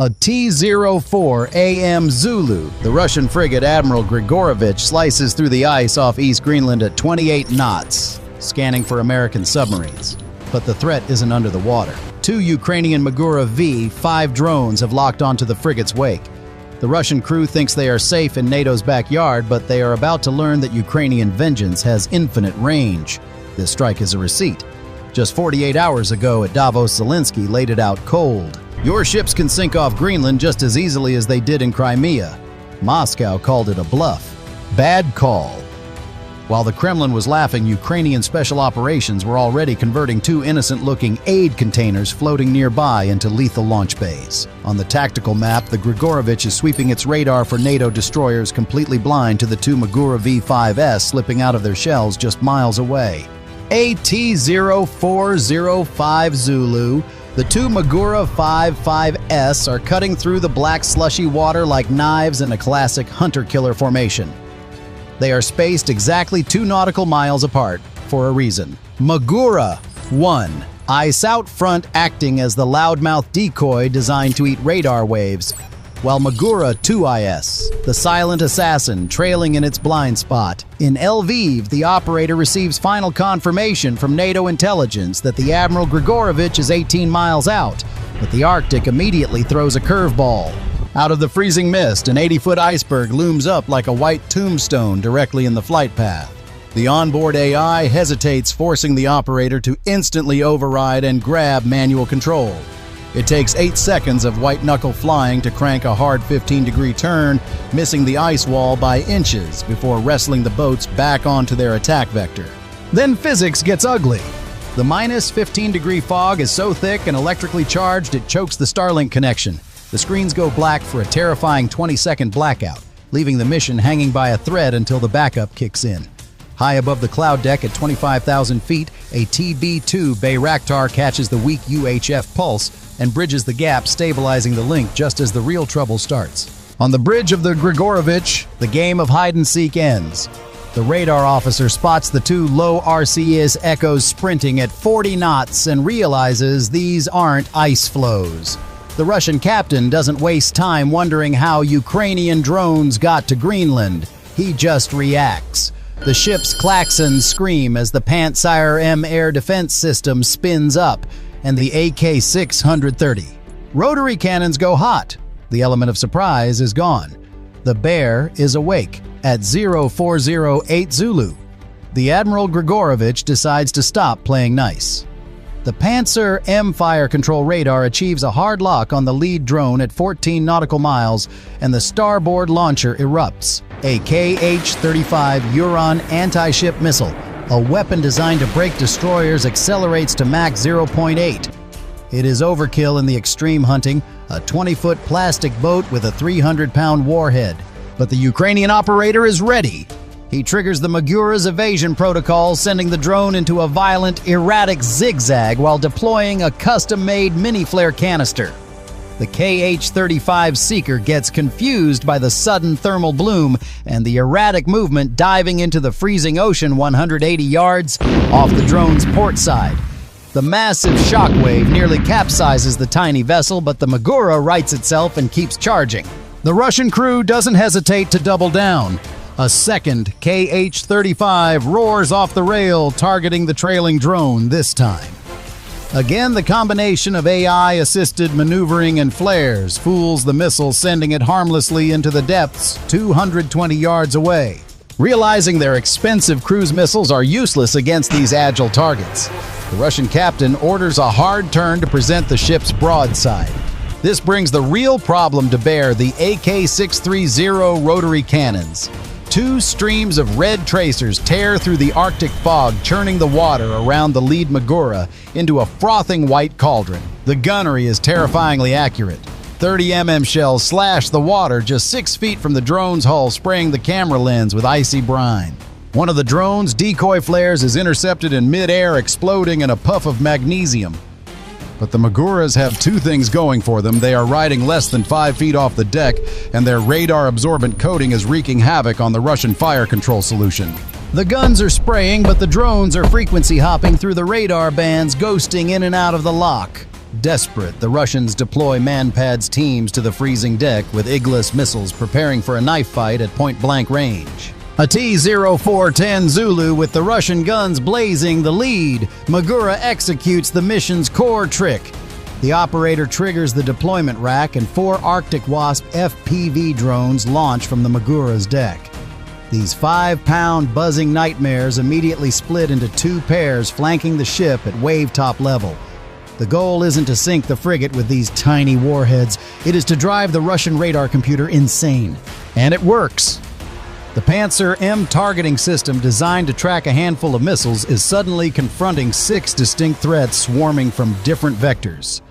A T-04 Zulu, the Russian frigate Admiral Grigorovich, slices through the ice off East Greenland at 28 knots, scanning for American submarines. But the threat isn't under the water. Two Ukrainian Magura V5 drones have locked onto the frigate's wake. The Russian crew thinks they are safe in NATO's backyard, but they are about to learn that Ukrainian vengeance has infinite range. This strike is a receipt. Just 48 hours ago at Davos, Zelensky laid it out cold. Your ships can sink off Greenland just as easily as they did in Crimea. Moscow called it a bluff. Bad call. While the Kremlin was laughing, Ukrainian special operations were already converting two innocent-looking aid containers floating nearby into lethal launch bays. On the tactical map, the Grigorovich is sweeping its radar for NATO destroyers completely blind to the two Magura V5s slipping out of their shells just miles away. AT-0405 Zulu. The two Magura V5s are cutting through the black slushy water like knives in a classic hunter-killer formation. They are spaced exactly 2 nautical miles apart for a reason. Magura 1, ice out front acting as the loudmouth decoy designed to eat radar waves, while Magura 2IS, the silent assassin trailing in its blind spot. In Lviv, the operator receives final confirmation from NATO intelligence that the Admiral Grigorovich is 18 miles out, but the Arctic immediately throws a curveball. Out of the freezing mist, an 80-foot iceberg looms up like a white tombstone directly in the flight path. The onboard AI hesitates, forcing the operator to instantly override and grab manual control. It takes 8 seconds of white-knuckle flying to crank a hard 15-degree turn, missing the ice wall by inches before wrestling the boats back onto their attack vector. Then physics gets ugly. The minus 15-degree fog is so thick and electrically charged it chokes the Starlink connection. The screens go black for a terrifying 20-second blackout, leaving the mission hanging by a thread until the backup kicks in. High above the cloud deck at 25,000 feet, a TB-2 Bayraktar catches the weak UHF pulse and bridges the gap, stabilizing the link just as the real trouble starts. On the bridge of the Grigorovich, the game of hide-and-seek ends. The radar officer spots the two low RCS Echoes sprinting at 40 knots and realizes these aren't ice floes. The Russian captain doesn't waste time wondering how Ukrainian drones got to Greenland. He just reacts. The ship's klaxons scream as the Pantsir-M air defense system spins up, and the AK-630. Rotary cannons go hot. The element of surprise is gone. The bear is awake at 0408 Zulu. The Admiral Grigorovich decides to stop playing nice. The Pantsir-M fire control radar achieves a hard lock on the lead drone at 14 nautical miles, and the starboard launcher erupts. A Kh-35 Uran anti-ship missile, a weapon designed to break destroyers, accelerates to Mach 0.8. It is overkill in the extreme hunting, a 20-foot plastic boat with a 300-pound warhead. But the Ukrainian operator is ready. He triggers the Magura's evasion protocol, sending the drone into a violent, erratic zigzag while deploying a custom-made mini-flare canister. The Kh-35 Seeker gets confused by the sudden thermal bloom and the erratic movement, diving into the freezing ocean 180 yards off the drone's port side. The massive shockwave nearly capsizes the tiny vessel, but the Magura rights itself and keeps charging. The Russian crew doesn't hesitate to double down. A second Kh-35 roars off the rail, targeting the trailing drone this time. Again, the combination of AI-assisted maneuvering and flares fools the missile, sending it harmlessly into the depths 220 yards away. Realizing their expensive cruise missiles are useless against these agile targets, the Russian captain orders a hard turn to present the ship's broadside. This brings the real problem to bear: the AK-630 rotary cannons. Two streams of red tracers tear through the Arctic fog, churning the water around the lead Magura into a frothing white cauldron. The gunnery is terrifyingly accurate. 30mm shells slash the water just 6 feet from the drone's hull, spraying the camera lens with icy brine. One of the drone's decoy flares is intercepted in mid-air, exploding in a puff of magnesium. But the Maguras have two things going for them. They are riding less than 5 feet off the deck, and their radar-absorbent coating is wreaking havoc on the Russian fire control solution. The guns are spraying, but the drones are frequency hopping through the radar bands, ghosting in and out of the lock. Desperate, the Russians deploy MANPADS teams to the freezing deck with Iglis missiles preparing for a knife fight at point-blank range. A T-0410 Zulu with the Russian guns blazing the lead, Magura executes the mission's core trick. The operator triggers the deployment rack and 4 Arctic Wasp FPV drones launch from the Magura's deck. These 5-pound buzzing nightmares immediately split into 2 pairs flanking the ship at wave-top level. The goal isn't to sink the frigate with these tiny warheads, it is to drive the Russian radar computer insane. And it works! The Pantsir-M targeting system designed to track a handful of missiles is suddenly confronting 6 distinct threats swarming from different vectors.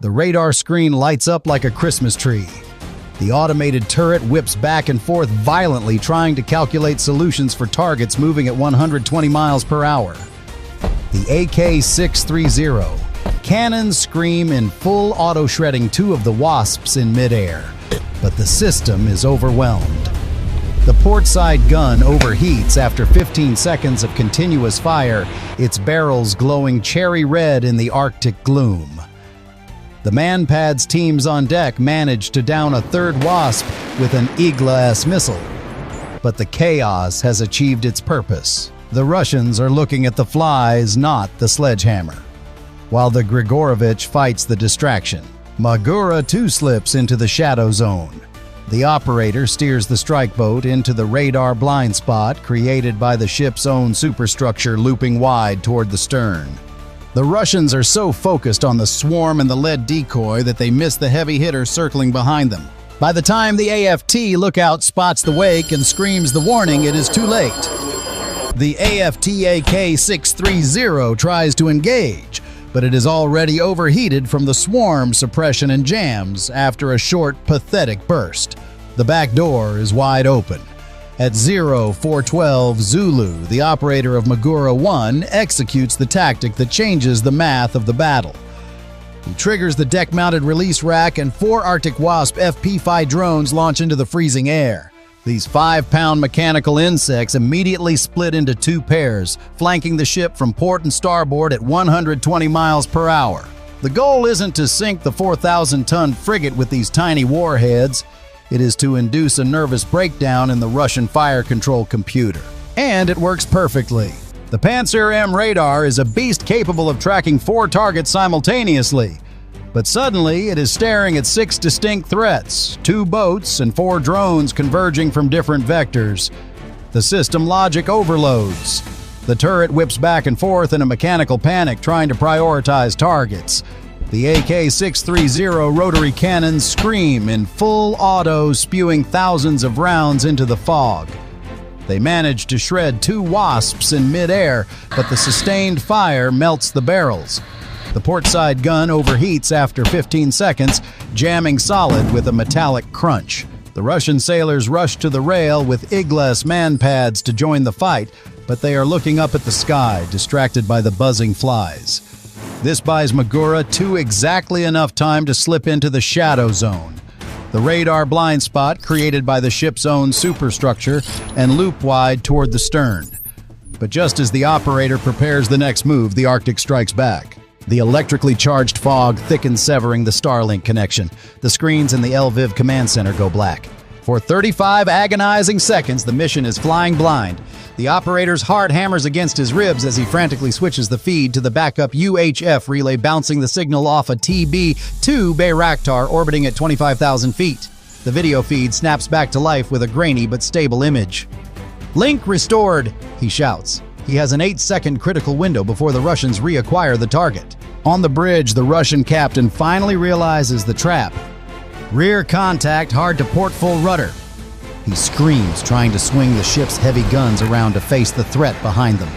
The radar screen lights up like a Christmas tree. The automated turret whips back and forth violently trying to calculate solutions for targets moving at 120 miles per hour. The AK-630. Cannons scream in full auto-shredding 2 of the Wasps in midair, but the system is overwhelmed. The portside gun overheats after 15 seconds of continuous fire, its barrels glowing cherry red in the Arctic gloom. The MANPADS teams on deck manage to down a 3rd Wasp with an Igla-S missile. But the chaos has achieved its purpose. The Russians are looking at the flies, not the sledgehammer. While the Grigorovich fights the distraction, Magura too slips into the shadow zone. The operator steers the strike boat into the radar blind spot created by the ship's own superstructure looping wide toward the stern. The Russians are so focused on the swarm and the lead decoy that they miss the heavy hitter circling behind them. By the time the AFT lookout spots the wake and screams the warning, it is too late. The AFT AK-630 tries to engage, but it is already overheated from the swarm suppression and jams after a short, pathetic burst. The back door is wide open. At 0412 Zulu, the operator of Magura 1 executes the tactic that changes the math of the battle. He triggers the deck-mounted release rack and 4 Arctic Wasp FPV drones launch into the freezing air. These 5-pound mechanical insects immediately split into 2 pairs, flanking the ship from port and starboard at 120 miles per hour. The goal isn't to sink the 4,000-ton frigate with these tiny warheads. It is to induce a nervous breakdown in the Russian fire control computer. And it works perfectly. The Pantsir-M radar is a beast capable of tracking 4 targets simultaneously. But suddenly, it is staring at 6 distinct threats, 2 boats and 4 drones converging from different vectors. The system logic overloads. The turret whips back and forth in a mechanical panic trying to prioritize targets. The AK-630 rotary cannons scream in full auto, spewing thousands of rounds into the fog. They manage to shred 2 Wasps in midair, but the sustained fire melts the barrels. The portside gun overheats after 15 seconds, jamming solid with a metallic crunch. The Russian sailors rush to the rail with Igla-S MANPADS to join the fight, but they are looking up at the sky, distracted by the buzzing flies. This buys Magura exactly enough time to slip into the shadow zone, the radar blind spot created by the ship's own superstructure, and loop wide toward the stern. But just as the operator prepares the next move, the Arctic strikes back. The electrically charged fog thickens, severing the Starlink connection. The screens in the Lviv command center go black. For 35 agonizing seconds, the mission is flying blind. The operator's heart hammers against his ribs as he frantically switches the feed to the backup UHF relay, bouncing the signal off a TB-2 Bayraktar orbiting at 25,000 feet. The video feed snaps back to life with a grainy but stable image. "Link restored," he shouts. He has an 8-second critical window before the Russians reacquire the target. On the bridge, the Russian captain finally realizes the trap. Rear contact, hard to port full rudder. He screams, trying to swing the ship's heavy guns around to face the threat behind them.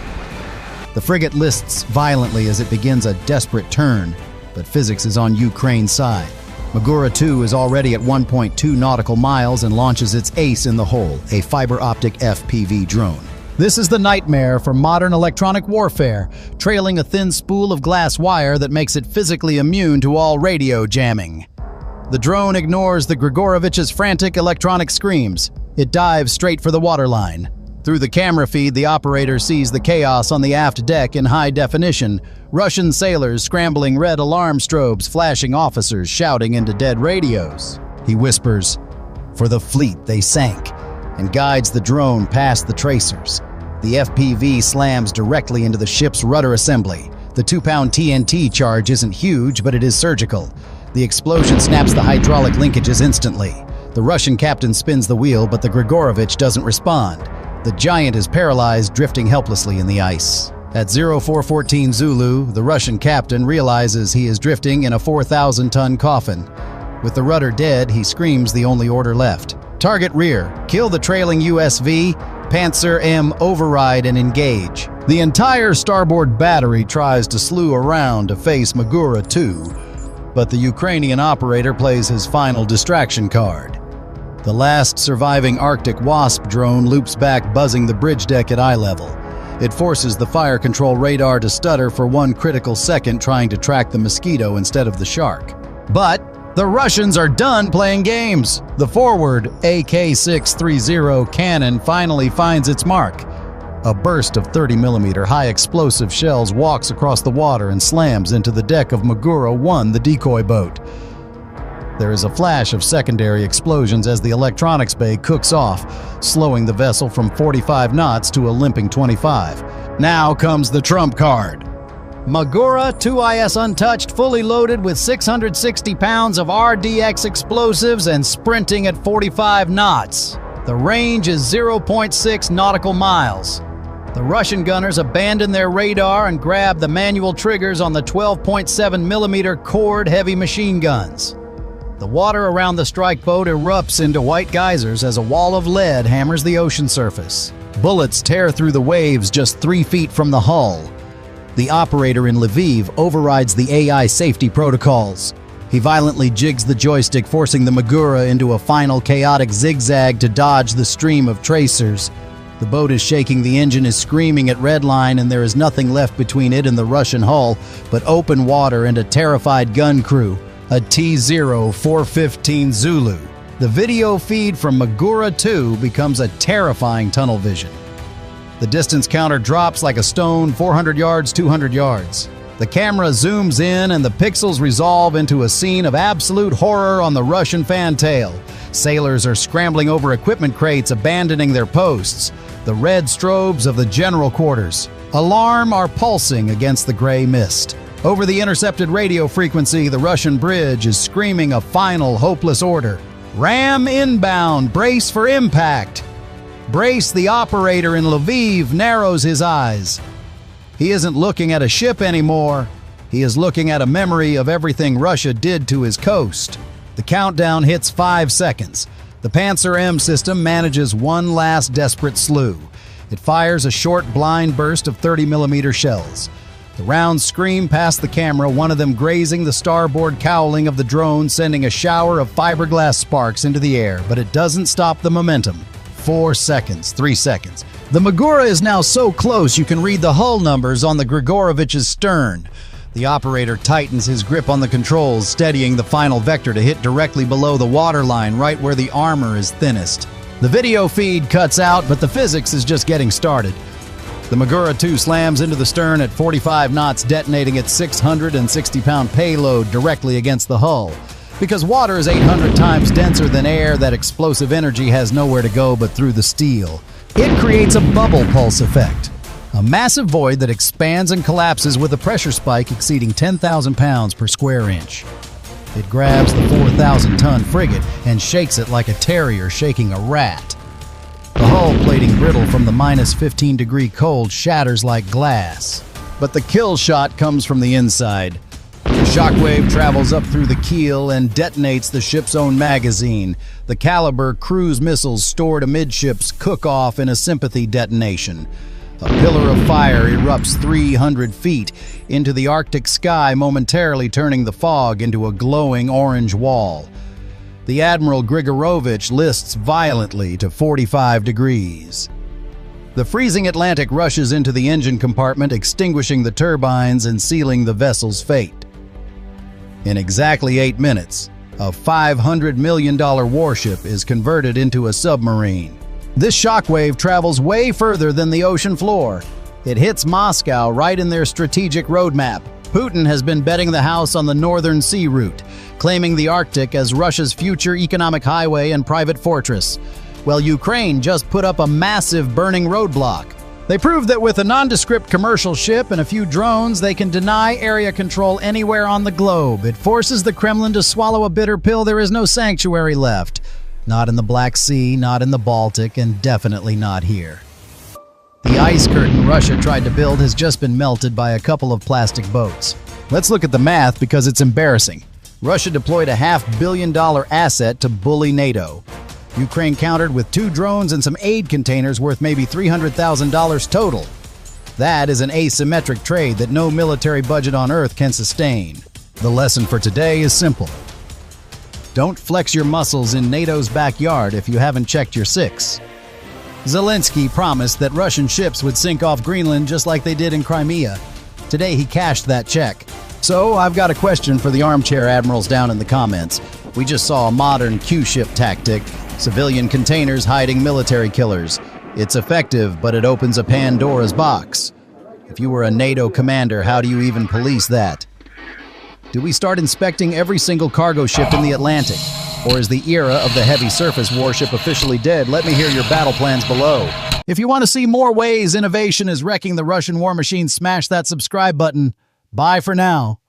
The frigate lists violently as it begins a desperate turn, but physics is on Ukraine's side. Magura 2 is already at 1.2 nautical miles and launches its ace in the hole, a fiber-optic FPV drone. This is the nightmare for modern electronic warfare, trailing a thin spool of glass wire that makes it physically immune to all radio jamming. The drone ignores the Grigorovich's frantic electronic screams. It dives straight for the waterline. Through the camera feed, the operator sees the chaos on the aft deck in high definition. Russian sailors scrambling, red alarm strobes flashing, officers shouting into dead radios. He whispers, "For the fleet they sank," and guides the drone past the tracers. The FPV slams directly into the ship's rudder assembly. The 2-pound TNT charge isn't huge, but it is surgical. The explosion snaps the hydraulic linkages instantly. The Russian captain spins the wheel, but the Grigorovich doesn't respond. The giant is paralyzed, drifting helplessly in the ice. At 0414 Zulu, the Russian captain realizes he is drifting in a 4,000-ton coffin. With the rudder dead, he screams the only order left. Target rear, kill the trailing USV, Pantsir-M override and engage. The entire starboard battery tries to slew around to face Magura II, but the Ukrainian operator plays his final distraction card. The last surviving Arctic Wasp drone loops back, buzzing the bridge deck at eye level. It forces the fire control radar to stutter for 1 critical second, trying to track the mosquito instead of the shark. But the Russians are done playing games. The forward AK-630 cannon finally finds its mark. A burst of 30mm high-explosive shells walks across the water and slams into the deck of Magura I, the decoy boat. There is a flash of secondary explosions as the electronics bay cooks off, slowing the vessel from 45 knots to a limping 25. Now comes the trump card. Magura 2IS untouched, fully loaded with 660 pounds of RDX explosives and sprinting at 45 knots. The range is 0.6 nautical miles. The Russian gunners abandon their radar and grab the manual triggers on the 12.7mm Cord heavy machine guns. The water around the strike boat erupts into white geysers as a wall of lead hammers the ocean surface. Bullets tear through the waves just 3 feet from the hull. The operator in Lviv overrides the AI safety protocols. He violently jigs the joystick, forcing the Magura into a final chaotic zigzag to dodge the stream of tracers. The boat is shaking, the engine is screaming at redline, and there is nothing left between it and the Russian hull but open water and a terrified gun crew. A T-0415 Zulu. The video feed from Magura II becomes a terrifying tunnel vision. The distance counter drops like a stone, 400 yards, 200 yards. The camera zooms in and the pixels resolve into a scene of absolute horror on the Russian fantail. Sailors are scrambling over equipment crates, abandoning their posts. The red strobes of the general quarters. Alarm are pulsing against the gray mist. Over the intercepted radio frequency, the Russian bridge is screaming a final hopeless order. Ram inbound, brace for impact. Brace, the operator in Lviv, narrows his eyes. He isn't looking at a ship anymore. He is looking at a memory of everything Russia did to his coast. The countdown hits 5 seconds. The Pantsir-M system manages one last desperate slew. It fires a short blind burst of 30mm shells. The rounds scream past the camera, one of them grazing the starboard cowling of the drone, sending a shower of fiberglass sparks into the air, but it doesn't stop the momentum. 4 seconds, 3 seconds. The Magura is now so close you can read the hull numbers on the Grigorovich's stern. The operator tightens his grip on the controls, steadying the final vector to hit directly below the waterline, right where the armor is thinnest. The video feed cuts out, but the physics is just getting started. The Magura II slams into the stern at 45 knots, detonating its 660-pound payload directly against the hull. Because water is 800 times denser than air, that explosive energy has nowhere to go but through the steel. It creates a bubble pulse effect, a massive void that expands and collapses with a pressure spike exceeding 10,000 pounds per square inch. It grabs the 4,000-ton frigate and shakes it like a terrier shaking a rat. The hull plating brittle from the -15-degree cold shatters like glass. But the kill shot comes from the inside. The shockwave travels up through the keel and detonates the ship's own magazine. The Kalibr cruise missiles stored amidships cook off in a sympathy detonation. A pillar of fire erupts 300 feet into the Arctic sky, momentarily turning the fog into a glowing orange wall. The Admiral Grigorovich lists violently to 45 degrees. The freezing Atlantic rushes into the engine compartment, extinguishing the turbines and sealing the vessel's fate. In exactly 8 minutes, a $500 million warship is converted into a submarine. This shockwave travels way further than the ocean floor. It hits Moscow right in their strategic roadmap. Putin has been betting the house on the Northern Sea route, claiming the Arctic as Russia's future economic highway and private fortress. Well, Ukraine just put up a massive burning roadblock. They proved that with a nondescript commercial ship and a few drones, they can deny area control anywhere on the globe. It forces the Kremlin to swallow a bitter pill. There is no sanctuary left. Not in the Black Sea, not in the Baltic, and definitely not here. The ice curtain Russia tried to build has just been melted by a couple of plastic boats. Let's look at the math because it's embarrassing. Russia deployed a $500 million asset to bully NATO. Ukraine countered with 2 drones and some aid containers worth maybe $300,000 total. That is an asymmetric trade that no military budget on Earth can sustain. The lesson for today is simple. Don't flex your muscles in NATO's backyard if you haven't checked your 6. Zelensky promised that Russian ships would sink off Greenland just like they did in Crimea. Today he cashed that check. So I've got a question for the armchair admirals down in the comments. We just saw a modern Q-ship tactic, civilian containers hiding military killers. It's effective, but it opens a Pandora's box. If you were a NATO commander, how do you even police that? Do we start inspecting every single cargo ship in the Atlantic? Or is the era of the heavy surface warship officially dead? Let me hear your battle plans below. If you want to see more ways innovation is wrecking the Russian war machine, smash that subscribe button. Bye for now.